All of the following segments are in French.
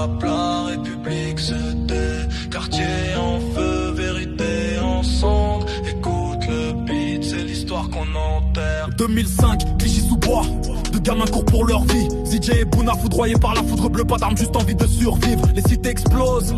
rap, la République c'était quartier en feu, vérité en cendre. Écoute le beat, c'est l'histoire qu'on enterre. 2005, Clichy-sous-Bois, deux gamins courent pour leur vie. ZJ et Bouna foudroyés par la foudre bleue, pas d'armes, juste envie de survivre. Les cités explosent,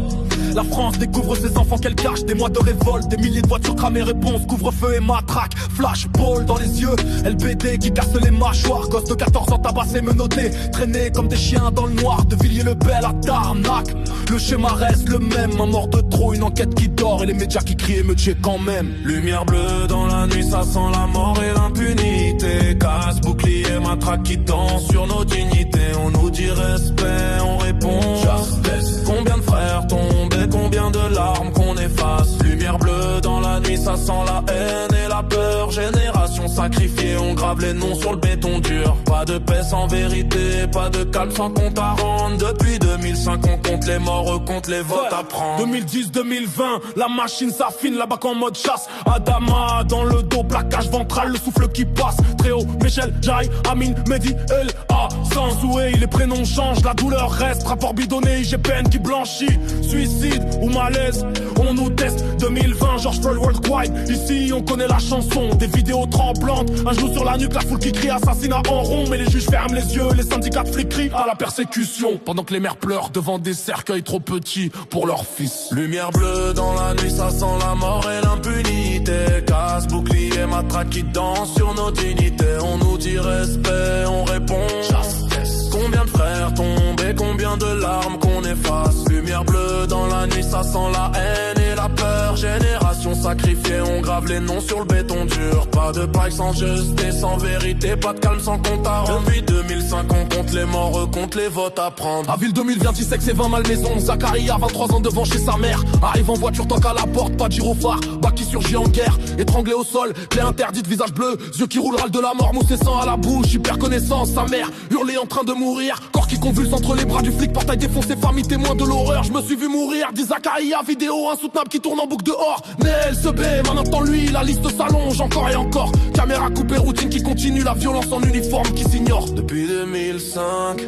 la France découvre ses enfants qu'elle cache. Des mois de révolte, des milliers de voitures cramées, réponse, couvre-feu et matraque. Flashball dans les yeux, LBD qui casse les mâchoires. Gosse de 14 ans tabassé, menotté, traîné comme des chiens dans le noir. De Villiers-le-Bel à Tarnac, le schéma reste le même. Un mort de trop, une enquête qui dort et les médias qui crient et me tuent quand même. Lumière bleue dans la nuit, ça sent la mort et l'impunité. Casse, bouclier, matraque qui danse sur nos dignités. On nous dit respect, on répond justice. Combien de frères tombés, combien de larmes qu'on efface. Lumière bleue dans la nuit, ça sent la haine et la peur. Génération sacrifiée, on grave les noms sur le béton dur. Pas de paix sans vérité, pas de calme sans compte à rendre. Depuis 2005 on compte les morts, recompte les votes à prendre. 2010-2020, la machine s'affine, là-bas en mode chasse. Adama dans le dos, plaquage ventral, le souffle qui passe. Très haut, Michel, Jai, Amine, Mehdi, El, A. Sans souhait, les prénoms changent, la douleur reste. Rapport bidonné, IGPN qui blanchit. Suicide ou malaise, on nous teste. 2020, George Floyd Worldwide. Ici, on connaît la chanson, des vidéos tremblantes. Un genou sur la nuque, la foule qui crie assassinat en rond. Mais les juges ferment les yeux, les syndicats de flics crient à la persécution. Pendant que les mères pleurent devant des cercueils trop petits pour leurs fils. Lumière bleue dans la nuit, ça sent la mort et l'impunité. Casse, bouclier, matraque qui danse sur nos dignités. On nous dit respect, on répond justice. Combien de frères tombés, combien de larmes qu'on efface. Lumière bleue dans la nuit, ça sent la haine et la peur. Génération sacrifiée, on grave les noms sur le béton dur. Pas de paille sans justice, sans vérité, pas de calme sans compte à rendre. Depuis 2005 on compte les morts, recompte les votes à prendre. À ville 2020, 10 sexe et 20 malmaisons. Zachary a 23 ans devant chez sa mère. Arrive en voiture tant qu'à la porte, pas de gyrophare. Bac qui surgit en guerre, étranglé au sol. Clé interdite, visage bleu, yeux qui roulent, râle de la mort. Moussé sang à la bouche, hyper connaissance. Sa mère hurlé en train de mourir. Corps qui convulse entre les bras du flic, portail défoncé, famille témoin de l'horreur. Je me suis vu mourir, dit Zakaria, vidéo insoutenable qui tourne en boucle dehors. Mais elle se baie, maintenant lui, la liste s'allonge encore et encore. Caméra coupée, routine qui continue, la violence en uniforme qui s'ignore. Depuis 2005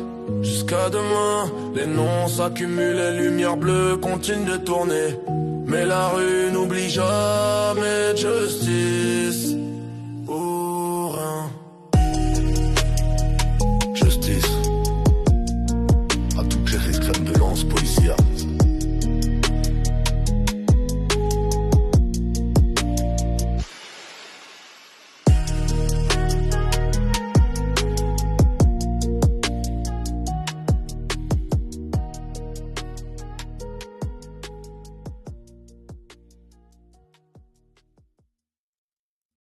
jusqu'à demain, les noms s'accumulent, les lumières bleues continuent de tourner. Mais la rue n'oublie jamais de justice.